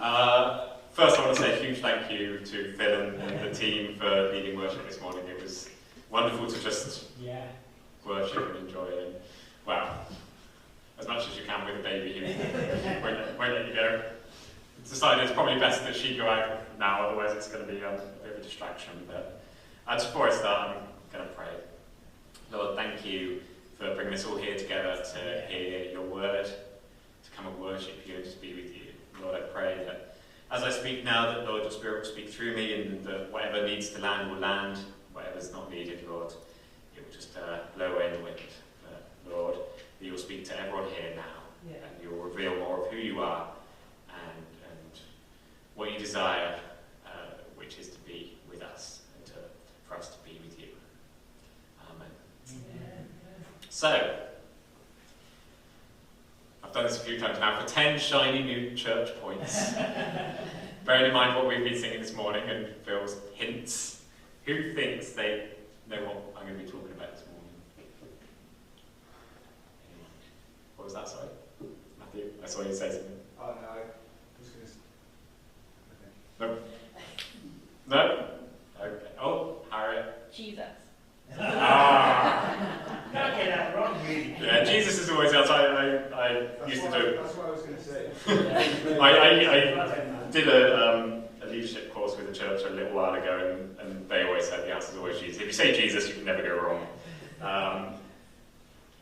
First, I want to say a huge thank you to Phil and the team for leading worship this morning. It was wonderful to just worship and enjoy it. And, wow, as much as you can with a baby who won't let you go. Decided it's probably best that she go out now, otherwise it's going to be a bit of a distraction. But just before I start, I'm going to pray. Lord, thank you for bringing us all here together to hear your word, to come and worship you and just be with you. Lord, I pray that as I speak now, that Lord, your Spirit will speak through me, and that whatever needs to land will land, whatever's not needed, Lord, it will just blow away in the wind. Lord, that you'll speak to everyone here now, and you'll reveal more of who you are and what you desire, which is to be with us and for us to be with you. Amen. Amen. So, I've done this a few times now. For 10 shiny new church points, bearing in mind what we've been singing this morning and Phil's hints, who thinks they know what I'm going to be talking about this morning? What was that, sorry? Matthew, I saw you say something. Oh, no, I was going to... Okay. No? No? Okay. Oh, Harriet. Jesus. Can't get that wrong, really. Yeah, Jesus is always else. I used to do. That's what I was going to say. I did a leadership course with the church a little while ago, and they always said the answer is always Jesus. If you say Jesus, you can never go wrong.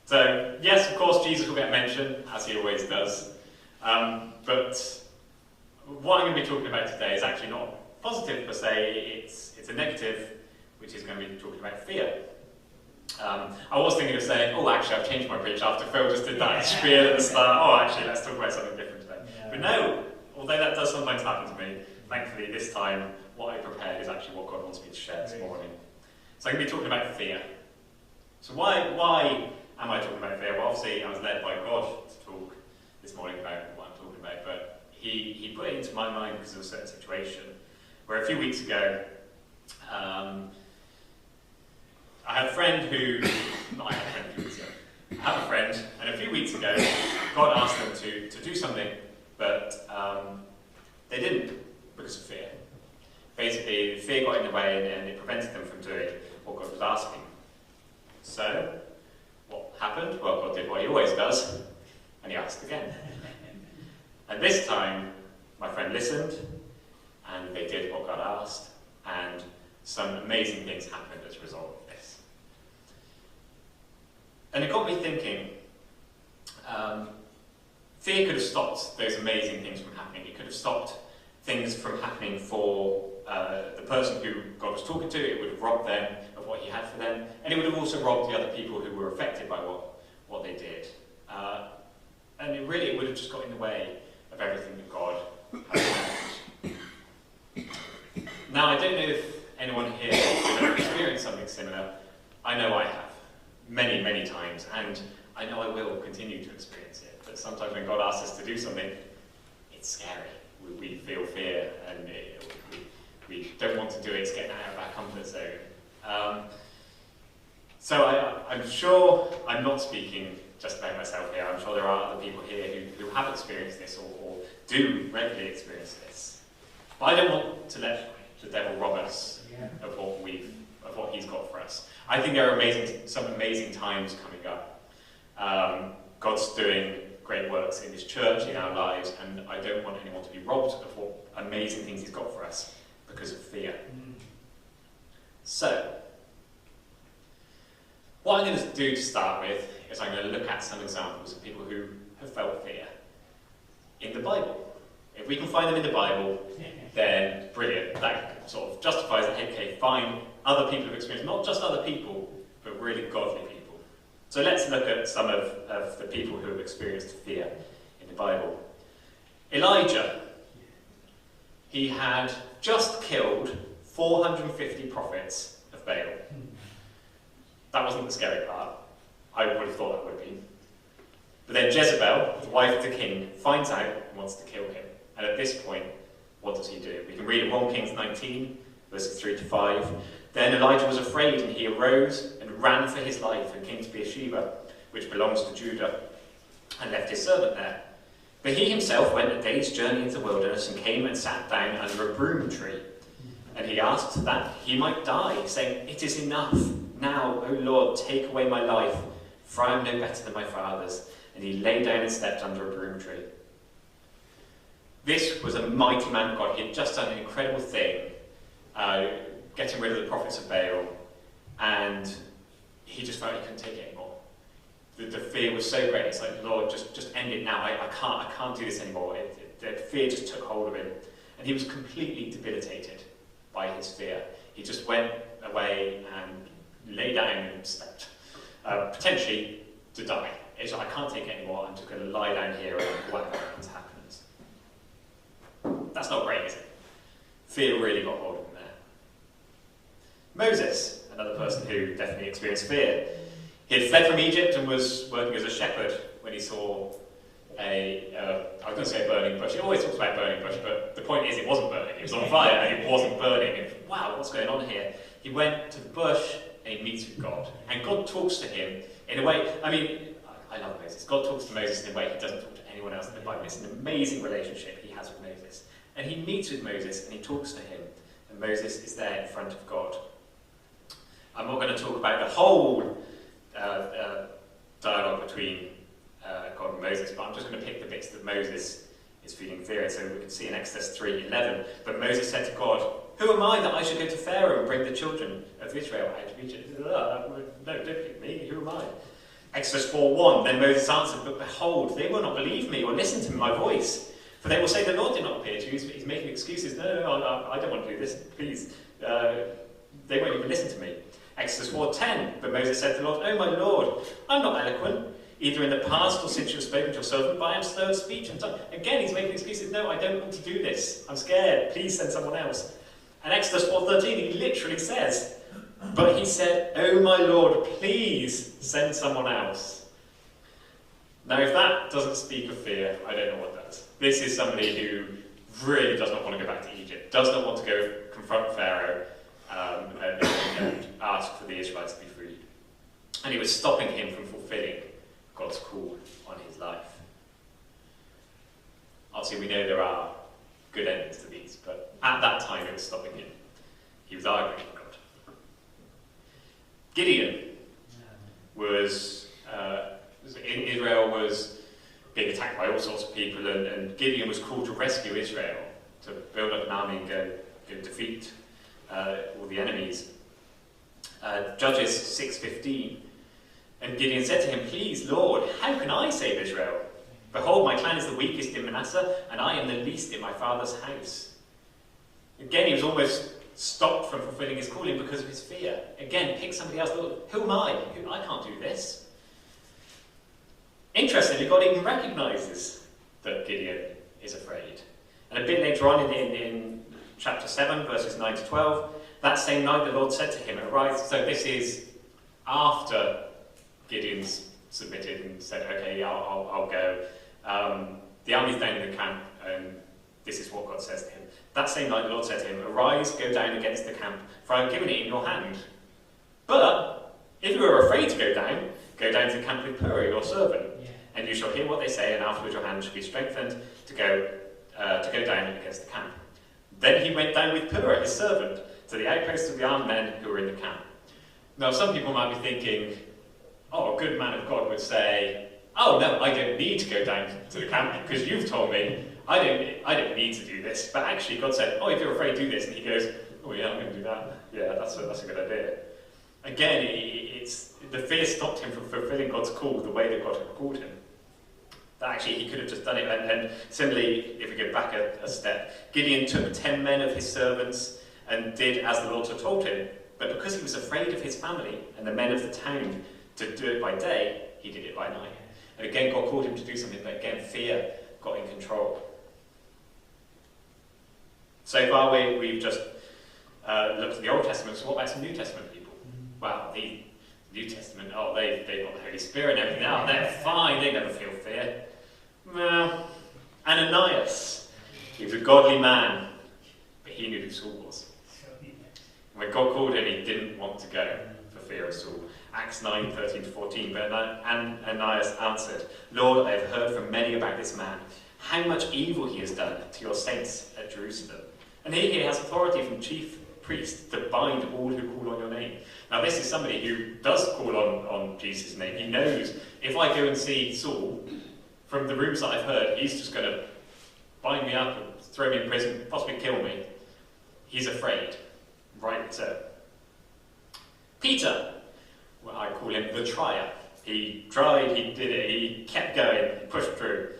So yes, of course, Jesus will get mentioned, as he always does. But what I'm going to be talking about today is actually not positive per se. It's a negative, which is going to be talking about fear. I was thinking of saying, oh, actually, I've changed my preach after Phil just did that spiel at the start. Oh, actually, let's talk about something different today. Yeah. But no, although that does sometimes happen to me, thankfully this time, what I prepared is actually what God wants me to share this morning. So I'm going to be talking about fear. So why am I talking about fear? Well, obviously, I was led by God to talk this morning about what I'm talking about, but he put it into my mind because of a certain situation where a few weeks ago, I had a friend who, not I had a friend a few weeks ago, I have a friend, and a few weeks ago, God asked them to do something, but they didn't because of fear. Basically, fear got in the way and it prevented them from doing what God was asking. So, what happened? Well, God did what he always does, and he asked again. And this time, my friend listened, and they did what God asked, and some amazing things happened as a result of this. And it got me thinking, fear could have stopped those amazing things from happening. It could have stopped things from happening for the person who God was talking to. It would have robbed them of what he had for them, and it would have also robbed the other people who were affected by what they did. And it would have just got in the way of everything that God had planned. Now, I don't know if anyone here has ever experienced something similar. I know I have, many, many times, and I know I will continue to experience it. But sometimes when God asks us to do something, it's scary. We feel fear, and we don't want to do it. It's getting out of our comfort zone. So I'm sure I'm not speaking just about myself here. I'm sure there are other people here who have experienced this or do regularly experience this. But I don't want to let the devil rob us of what he's got for us. I think there are some amazing times coming up. God's doing great works in his church, in our lives, and I don't want anyone to be robbed of what amazing things he's got for us because of fear. So, what I'm going to do to start with is I'm going to look at some examples of people who have felt fear in the Bible. If we can find them in the Bible, then brilliant. That sort of justifies the head case. Find other people who've experienced, not just other people, but really godly people. So let's look at some of the people who have experienced fear in the Bible. Elijah, he had just killed 450 prophets of Baal. That wasn't the scary part. I would have thought that would have been. But then Jezebel, the wife of the king, finds out and wants to kill him. And at this point, what does he do? We can read in 1 Kings 19, verses 3 to 5. Then Elijah was afraid, and he arose and ran for his life and came to Beersheba, which belongs to Judah, and left his servant there. But he himself went a day's journey into the wilderness and came and sat down under a broom tree. And he asked that he might die, saying, "It is enough. Now, O Lord, take away my life, for I am no better than my fathers." And he lay down and slept under a broom tree. This was a mighty man of God. He had just done an incredible thing, getting rid of the prophets of Baal, and he just felt he couldn't take it anymore. The fear was so great. It's like, "Lord, just end it now. I can't do this anymore." The fear just took hold of him, and he was completely debilitated by his fear. He just went away and lay down and slept, potentially to die. It's like, "I can't take it anymore. I'm just going to lie down here and whatever happens, happens." That's not great, is it? Fear really got hold of him there. Moses, another person who definitely experienced fear. He had fled from Egypt and was working as a shepherd when he saw I was going to say a burning bush. He always talks about burning bush, but the point is it wasn't burning. It was on fire and it wasn't burning. And, wow, what's going on here? He went to the bush and he meets with God. And God talks to him in a way, I love Moses. God talks to Moses in a way he doesn't talk to anyone else in the Bible. It's an amazing relationship he has with Moses. And he meets with Moses and he talks to him. And Moses is there in front of God. I'm not going to talk about the whole dialogue between God and Moses, but I'm just going to pick the bits that Moses is feeling fear. So we can see in Exodus 3:11, but Moses said to God, "Who am I that I should go to Pharaoh and bring the children of Israel out of Egypt?" No, don't pick me. Who am I? Exodus 4:1, then Moses answered, "But behold, they will not believe me or listen to my voice. For they will say, 'The Lord did not appear to you.'" He's making excuses. No, I don't want to do this. Please. They won't even listen to me. Exodus 4:10, but Moses said to the Lord, "Oh my Lord, I'm not eloquent, either in the past or since you have spoken to your servant, but I am slow of speech and tongue." Again, he's making excuses. No, I don't want to do this. I'm scared. Please send someone else. And Exodus 4:13, he literally says, but he said, "Oh my Lord, please send someone else." Now, if that doesn't speak of fear, I don't know what does. This is somebody who really does not want to go back to Egypt, does not want to go confront Pharaoh and ask for the Israelites to be freed. And he was stopping him from fulfilling God's call on his life. Obviously, we know there are good endings to these, but at that time it was stopping him. He was arguing with God. Gideon was in Israel, was being attacked by all sorts of people, and Gideon was called to rescue Israel, to build up an army and go defeat all the enemies. Judges 6:15, and Gideon said to him, "Please, Lord, how can I save Israel? Behold, my clan is the weakest in Manasseh, and I am the least in my father's house." Again, he was almost stopped from fulfilling his calling because of his fear. Again, pick somebody else. Lord, who am I? I can't do this. Interestingly, God even recognises that Gideon is afraid. And a bit later on in chapter 7, verses 9 to 12, that same night the Lord said to him, "Arise." So this is after Gideon's submitted and said, "Okay, I'll go." The army's down in the camp, and this is what God says to him. That same night the Lord said to him, "Arise, go down against the camp, for I have given it in your hand. But if you are afraid to go down to the camp with Purah, your servant, and you shall hear what they say, and afterwards your hand shall be strengthened to go down against the camp." Then he went down with Purah, his servant, to the outposts of the armed men who were in the camp. Now, some people might be thinking, a good man of God would say, "Oh no, I don't need to go down to the camp because you've told me I don't need to do this." But actually, God said, "Oh, if you're afraid, do this." And he goes, "Oh yeah, I'm going to do that. Yeah, that's a good idea." Again, it's the fear stopped him from fulfilling God's call the way that God had called him. That actually he could have just done it. And similarly, if we go back a step, Gideon took 10 men of his servants and did as the Lord had told him. But because he was afraid of his family and the men of the town to do it by day, he did it by night. And again, God called him to do something, but again, fear got in control. So far, we've just looked at the Old Testament, so what about some New Testament people? Well, the New Testament, they've got the Holy Spirit and everything now, they're fine, they never feel fear. Well, Ananias, he was a godly man, but he knew who Saul was. When God called him, he didn't want to go for fear of Saul. Acts 9:13-14, but Ananias answered, "Lord, I have heard from many about this man, how much evil he has done to your saints at Jerusalem. And here he has authority from chief priest to bind all who call on your name. Now this is somebody who does call on Jesus' name. He knows if I go and see Saul, from the rumours that I've heard, he's just going to bind me up and throw me in prison, possibly kill me. He's afraid. Right so. Peter, well, I call him the trier. He tried, he did it, he kept going, he pushed through.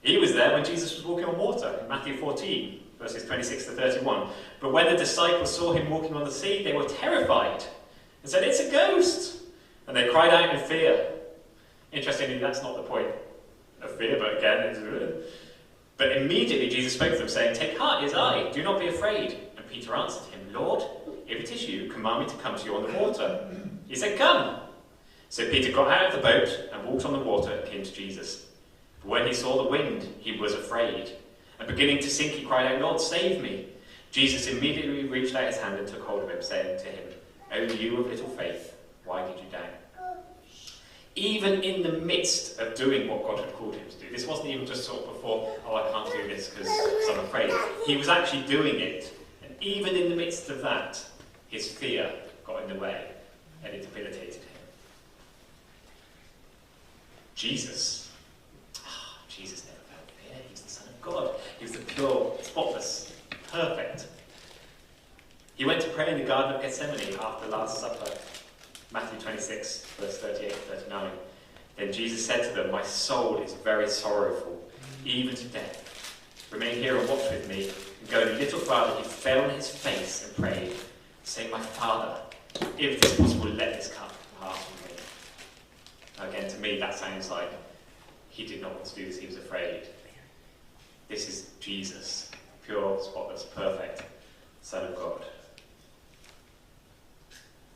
He was there when Jesus was walking on water in Matthew 14, verses 26 to 31. But when the disciples saw him walking on the sea, they were terrified and said, "It's a ghost!" And they cried out in fear. Interestingly, that's not the point of fear, but again, it's good. But immediately Jesus spoke to them, saying, "Take heart, it is I, do not be afraid." And Peter answered him, "Lord, if it is you, command me to come to you on the water." He said, "Come." So Peter got out of the boat and walked on the water and came to Jesus. But when he saw the wind, he was afraid. And beginning to sink, he cried out, "Lord, save me." Jesus immediately reached out his hand and took hold of him, saying to him, "O you of little faith, why did you doubt?" Even in the midst of doing what God had called him to do, this wasn't even just sort of before, "Oh, I can't do this because I'm afraid." He was actually doing it. And even in the midst of that, his fear got in the way and it debilitated him. Jesus never felt fear. He was the Son of God. He was the pure, spotless, perfect. He went to pray in the Garden of Gethsemane after the Last Supper. Matthew 26, verse 38 to 39. Then Jesus said to them, "My soul is very sorrowful, even to death. Remain here and watch with me." And going a little farther, he fell on his face and prayed, saying, "My Father, if it is possible, let this cup pass from me." Again, to me, that sounds like he did not want to do this. He was afraid. This is Jesus, pure, spotless, perfect Son of God.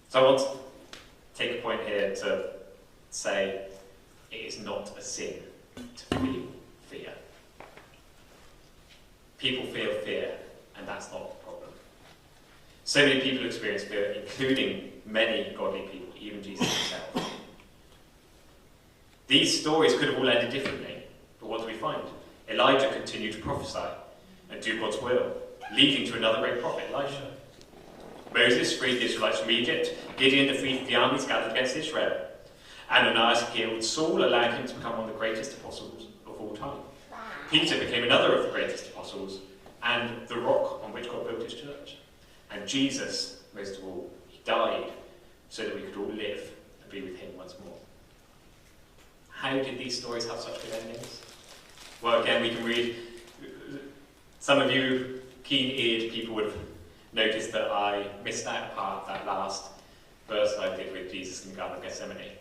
So I want to take a point here to say it is not a sin to feel fear. People feel fear, and that's not the problem. So many people experience fear, including many godly people, even Jesus himself. These stories could have all ended differently, but what do we find? Elijah continued to prophesy and do God's will, leading to another great prophet, Elisha. Moses freed the Israelites from Egypt. Gideon defeated the armies gathered against Israel. Ananias healed Saul, allowing him to become one of the greatest apostles of all time. Peter became another of the greatest apostles and the rock on which God built his church. And Jesus, most of all, he died so that we could all live and be with him once more. How did these stories have such good endings? Well, again, we can read. Some of you keen-eared people would have noticed that I missed out a part of that last verse I did with Jesus in the Garden of Gethsemane.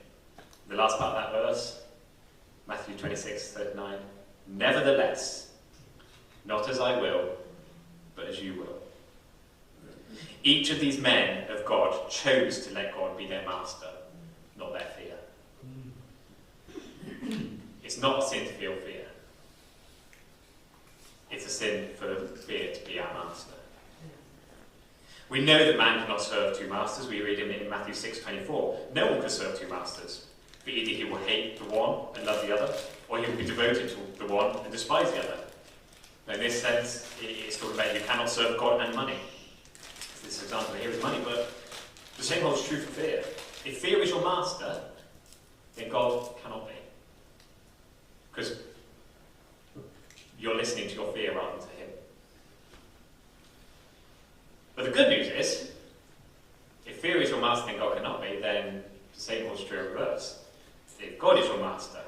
The last part of that verse, Matthew 26, 39. "Nevertheless, not as I will, but as you will." Each of these men of God chose to let God be their master, not their fear. It's not a sin to feel fear. It's a sin for fear to be our master. We know that man cannot serve two masters. We read in Matthew 6:24. No one can serve two masters. For either he will hate the one and love the other, or he will be devoted to the one and despise the other. Now, in this sense, it's talking about you cannot serve God and money. This example here is money, but the same holds true for fear. If fear is your master, then God cannot be. Because you're listening to your fear rather than to him. But the good news is, if fear is your master and God cannot be, then the same holds true in reverse. If God is your master,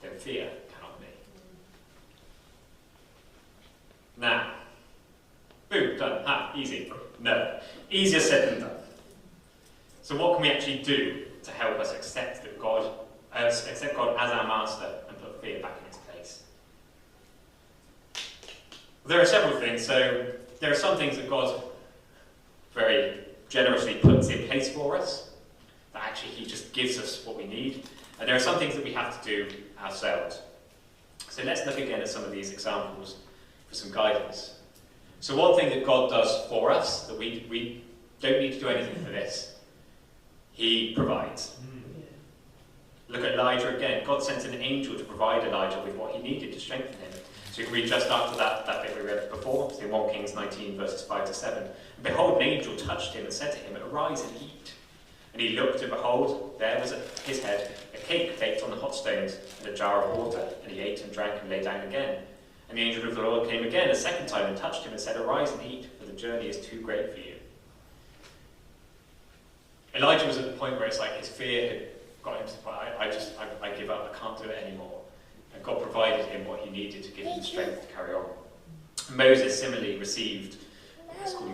then fear cannot be. Now, boom, done. Easy. No. Easier said than done. So what can we actually do to help us accept God as our master and put fear back in its place? There are several things. So there are some things that God very generously puts in place for us, that actually he just gives us what we need. And there are some things that we have to do ourselves. So let's look again at some of these examples for some guidance. So one thing that God does for us, that we don't need to do anything for this, he provides. Look at Elijah again. God sent an angel to provide Elijah with what he needed to strengthen him. So you can read just after that bit we read before. It's in 1 Kings 19, verses 5 to 7. And behold, an angel touched him and said to him, "Arise and eat." And he looked, and behold, there was at his head a cake baked on the hot stones and a jar of water. And he ate and drank and lay down again. And the angel of the Lord came again a second time and touched him and said, "Arise and eat, for the journey is too great for you." Elijah was at the point where it's like his fear had got him to the point, I give up, I can't do it anymore. And God provided him what he needed to give him the strength to carry on. Moses similarly received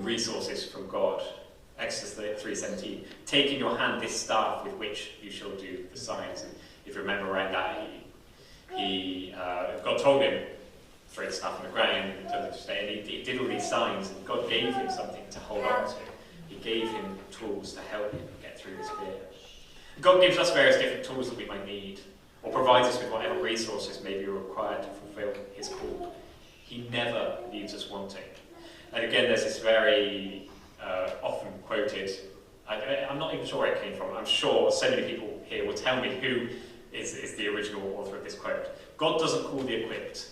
resources from God. Exodus 3:17, "Take in your hand this staff with which you shall do the signs." And if you remember around that, God told him, throw the staff on the ground and told him to stay, and he did all these signs, and God gave him something to hold on to. He gave him tools to help him get through his fear. God gives us various different tools that we might need, or provides us with whatever resources may be required to fulfill his call. He never leaves us wanting. And again, there's this very often quoted, I'm not even sure where it came from. I'm sure so many people here will tell me who is the original author of this quote. God doesn't call the equipped,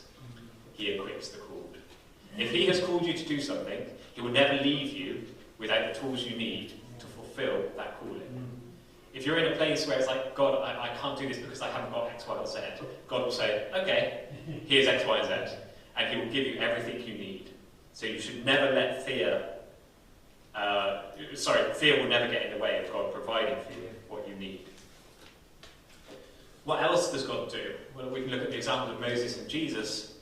he equips the called. If he has called you to do something, he will never leave you without the tools you need to fulfill that calling. If you're in a place where it's like, God, I can't do this because I haven't got X, Y, or Z, God will say, okay, here's X, Y, and Z, and he will give you everything you need. So you should never let fear will never get in the way of God providing for you what you need. What else does God do? Well, we can look at the example of Moses and Jesus.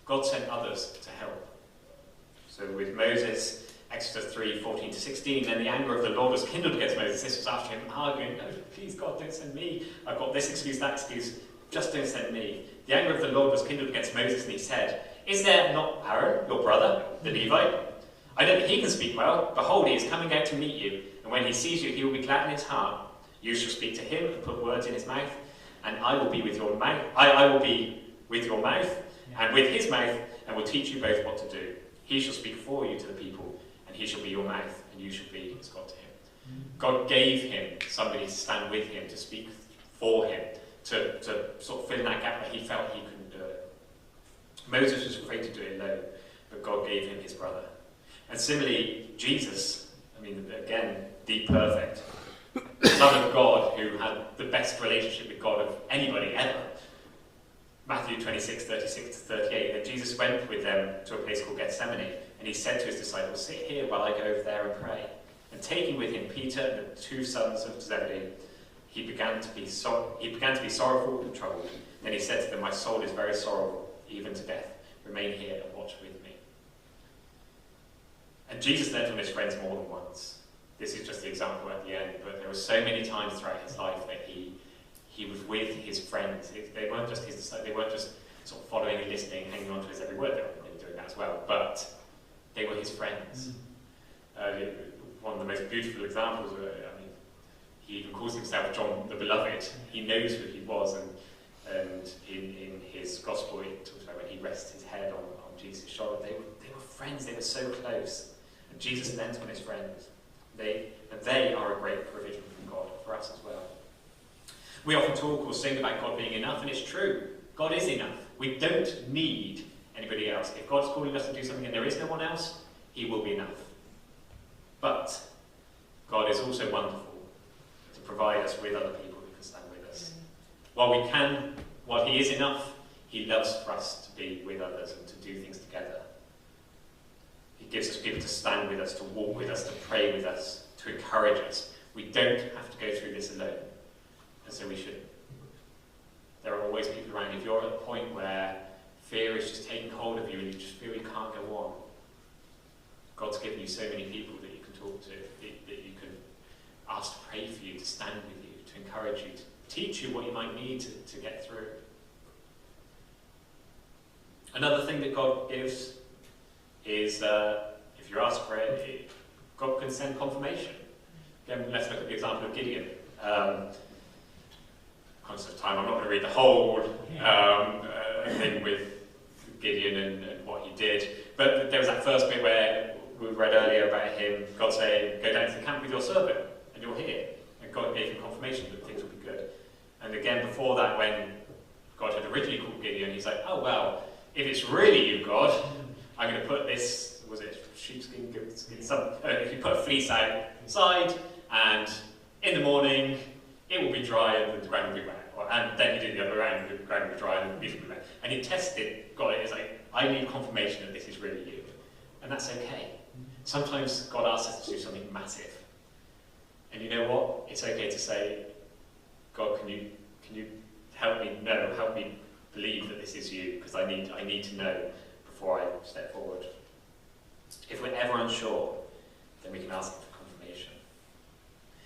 God sent others to help. So with Moses, Exodus 3:14 to 16, then the anger of the Lord was kindled against Moses. This was after him arguing, "No, please God, don't send me. I've got this excuse, that excuse, just don't send me." The anger of the Lord was kindled against Moses, and he said, "Is there not Aaron, your brother, the Levite? I know that he can speak well. Behold, he is coming out to meet you, and when he sees you, he will be glad in his heart. You shall speak to him and put words in his mouth, and I will be with your mouth. I will be with your mouth and with his mouth, and will teach you both what to do. He shall speak for you to the people, and he shall be your mouth, and you shall be as God to him." God gave him somebody to stand with him, to speak for him, to sort of fill in that gap where he felt he couldn't do it. Moses was afraid to do it alone, but God gave him his brother. And similarly, Jesus, again, the perfect Son of God who had the best relationship with God of anybody ever. Matthew 26:36-38, that Jesus went with them to a place called Gethsemane, and he said to his disciples, "Sit here while I go over there and pray." And taking with him Peter and the two sons of Zebedee, he began to be sorrowful and troubled. Then he said to them, "My soul is very sorrowful, even to death. Remain here and watch with me." And Jesus lent on his friends more than once. This is just the example at the end, but there were so many times throughout his life that he was with his friends. They weren't just his disciples, they weren't just sort of following and listening, hanging on to his every word. They were really doing that as well, but they were his friends. One of the most beautiful examples, he even calls himself John the Beloved. He knows who he was, and in his gospel it talks about when he rests his head on Jesus' shoulder. They were friends, they were so close. And Jesus lent on his friends. They are a great provision from God for us as well. We often talk or sing about God being enough, and it's true. God is enough. We don't need anybody else. If God's calling us to do something and there is no one else, he will be enough. But God is also wonderful to provide us with other people who can stand with us. While he is enough, he loves for us to be with others and to do things together. He gives us people to stand with us, to walk with us, to pray with us, to encourage us. We don't have to go through this alone, and so we shouldn't. There are always people around. If you're at a point where fear is just taking hold of you and you just feel you can't go on, God's given you so many people that you can talk to, that you can ask to pray for you, to stand with you, to encourage you, to teach you what you might need to get through. Another thing that God gives is, if you're asked for it, God can send confirmation. Again, let's look at the example of Gideon. Conscious of time, I'm not going to read the whole thing with Gideon and what he did, but there was that first bit where we read earlier about him, God saying, "Go down to the camp with your servant, and you're here." And God gave him confirmation that things will be good. And again, before that, when God had originally called Gideon, he's like, oh, well, if it's really you, God, I'm going to put this, was it sheepskin, goatskin, if you put a fleece outside, and in the morning, it will be dry and the ground will be wet. And then he did the other way around, the ground will be dry and the beef will be wet. And he tested, got it, it's like, I need confirmation that this is really you. And that's okay. Sometimes God asks us to do something massive. And you know what? It's okay to say, God, can you help me believe that this is you, because I need to know before I step forward. If we're ever unsure, then we can ask him for confirmation.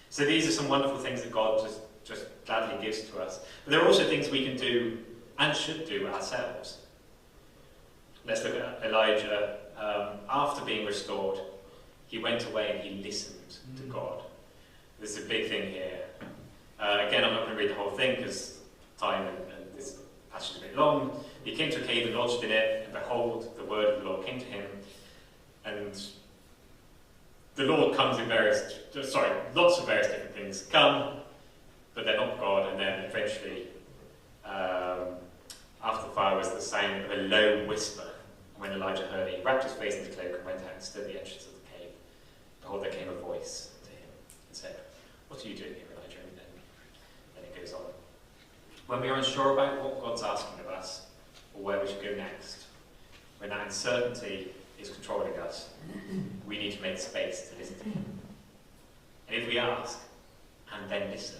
So these are some wonderful things that God just gladly gives to us. But there are also things we can do and should do ourselves. Let's look at Elijah. After being restored, he went away and he listened to God. This is a big thing here. Again, I'm not going to read the whole thing because time and this passage is a bit long. He came to a cave and lodged in it, and behold, the word of the Lord came to him. And the Lord comes in lots of various different things come, but they're not God. And then eventually, after the fire was the sound of a low whisper. When Elijah heard it, he wrapped his face in his cloak and went out and stood at the entrance of the cave. Behold, there came a voice to him and said, "What are you doing here, Elijah?" And then it goes on. When we are unsure about what God's asking of us, or where we should go next, when that uncertainty is controlling us, we need to make space to listen to him. And if we ask, and then listen,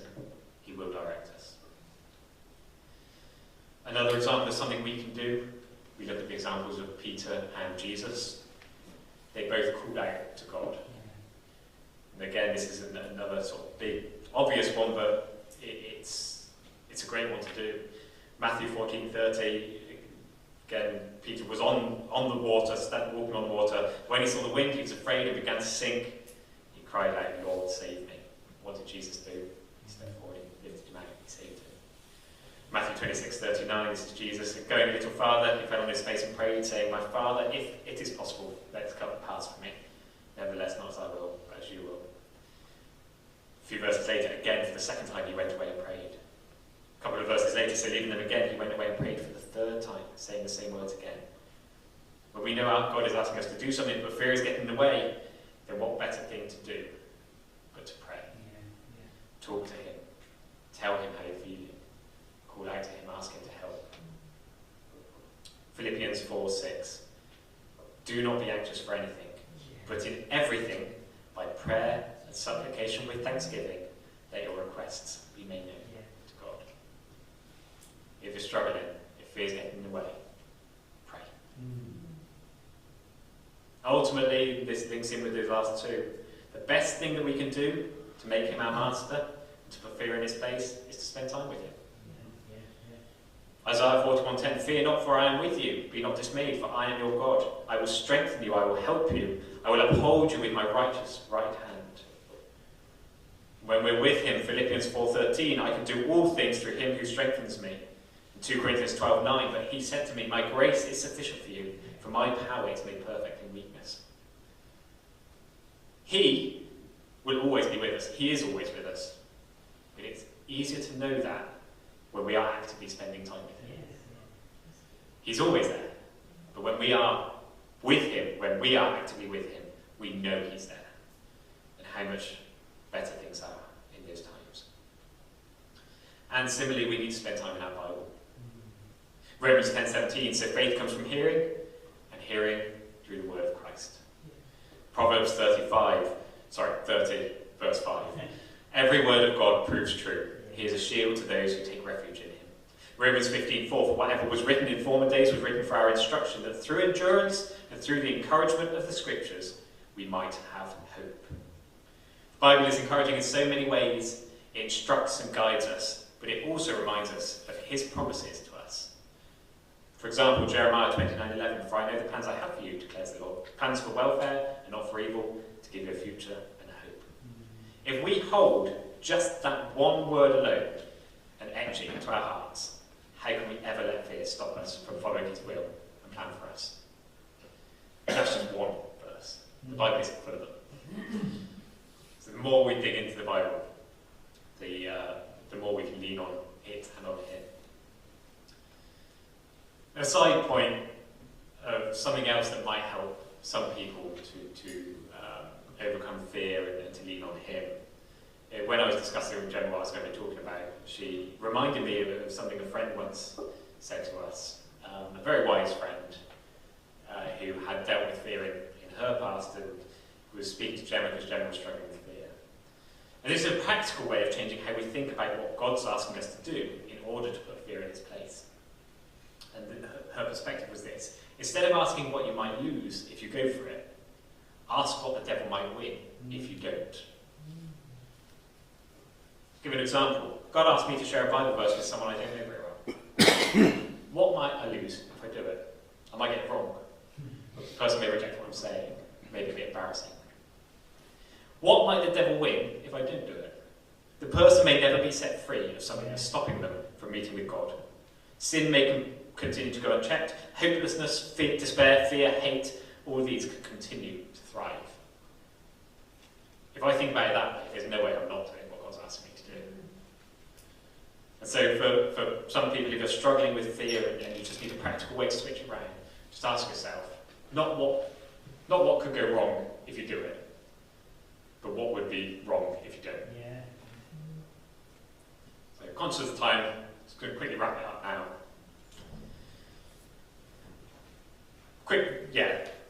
he will direct us. Another example of something we can do, we look at the examples of Peter and Jesus. They both called out to God. And again, this is another sort of big, obvious one, but it's a great one to do. Matthew 14:30, again, Peter was on the water, walking on the water. When he saw the wind, he was afraid and began to sink. He cried out, "Lord, save me." What did Jesus do? He stepped forward and lifted him out and he saved him. Matthew 26:39, this is Jesus. Going a little farther, he fell on his face and prayed, saying, "My Father, if it is possible, let this cup pass from me. Nevertheless, not as I will, but as you will." A few verses later, again, for the second time, he went away and prayed. A couple of verses later, so leaving them again, he went away and prayed for the third time, saying the same words again. When we know our God is asking us to do something, but fear is getting in the way, then what better thing to do but to pray? Talk to him. Tell him how you're feeling. Call out to him, ask him to help. Philippians 4:6. Do not be anxious for anything, but in everything, by prayer and supplication with thanksgiving, let your requests be made known to God. If you're struggling, if fear's getting in the way, pray. Ultimately, this links in with the last two. The best thing that we can do to make him our master, and to put fear in his place, is to spend time with him. Isaiah 41:10, "Fear not, for I am with you. Be not dismayed, for I am your God. I will strengthen you, I will help you. I will uphold you with my righteous right hand." When we're with him, Philippians 4:13, "I can do all things through him who strengthens me." And 2 Corinthians 12:9, "But he said to me, my grace is sufficient for you, for my power is made perfect in weakness." He will always be with us. He is always with us. But it's easier to know that when we are actively spending time with him. He's always there. But when we are with him, when we are actively with him, we know he's there. And how much better things are in those times. And similarly, we need to spend time in our Bible. Romans 10:17, "So faith comes from hearing, and hearing through the word of Christ." Proverbs 30, verse 5. "Every word of God proves true. He is a shield to those who take refuge in him." Romans 15:4, "For whatever was written in former days was written for our instruction, that through endurance and through the encouragement of the scriptures we might have hope." The Bible is encouraging in so many ways. It instructs and guides us, but it also reminds us of his promises to us. For example, Jeremiah 29:11, "For I know the plans I have for you, declares the Lord, plans for welfare and not for evil, to give you a future and a hope." If we hold just that one word alone and etch it into our hearts, how can we ever let fear stop us from following his will and plan for us? That's just one verse. The Bible is full of them. So the more we dig into the Bible, the more we can lean on A side point of something else that might help some people to overcome fear and to lean on him. When I was discussing with Jen what I was going to be talking about, she reminded me of something a friend once said to us, a very wise friend who had dealt with fear in her past and was speaking to Gemma because Gemma was struggling with fear. And this is a practical way of changing how we think about what God's asking us to do in order to put fear in its place. And her perspective was this: instead of asking what you might lose if you go for it, ask what the devil might win if you don't. Give an example. God asked me to share a Bible verse with someone I don't know very well. What might I lose if I do it? I might get it wrong. The person may reject what I'm saying. Maybe a bit embarrassing. What might the devil win if I don't do it? The person may never be set free of something that's stopping them from meeting with God. Sin may continue to go unchecked. Hopelessness, fear, despair, fear, hate, all of these could continue to thrive. If I think about it that way, there's no way I'm not doing what God's asking me to do. And so for some people, if you're struggling with fear and you just need a practical way to switch it around, just ask yourself, not what could go wrong if you do it, but what would be wrong if you don't. Yeah. So conscious of the time, just going to quickly wrap it up now.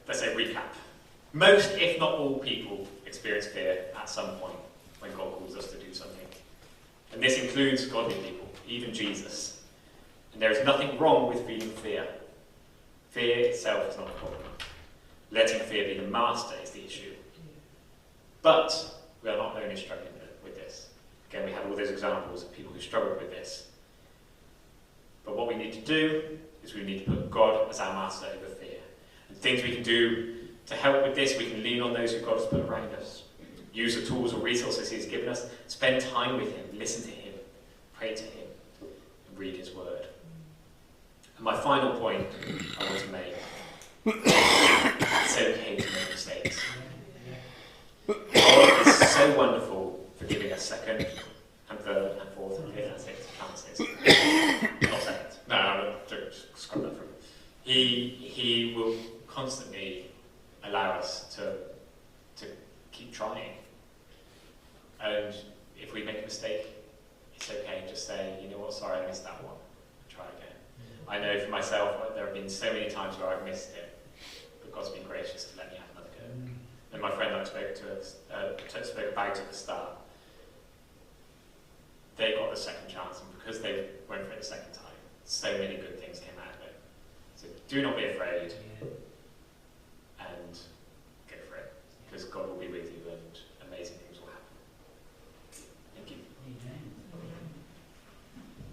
Let's say recap. Most, if not all, people experience fear at some point when God calls us to do something. And this includes godly people, even Jesus. And there is nothing wrong with feeling fear. Fear itself is not a problem. Letting fear be the master is the issue. But we are not only struggling with this. Again, we have all those examples of people who struggled with this. But what we need to do is we need to put God as our master over fear. And things we can do to help with this, we can lean on those who God has put around us. Use the tools or resources He has given us. Spend time with Him. Listen to Him. Pray to Him. And read His Word. And my final point I want to make: it's okay to make mistakes. God is so wonderful for giving us second and third and fourth and fifth and sixth chances. Not second. No, just scrub that through. He will constantly allow us to keep trying. And if we make a mistake, it's okay. Just say, you know what, sorry, I missed that one. Try again. I know for myself, there have been so many times where I've missed it, but God's been gracious to let me have another go. And my friend that I spoke about at the start, they got the second chance, and because they went for it the second time, so many good things came out of it. So do not be afraid.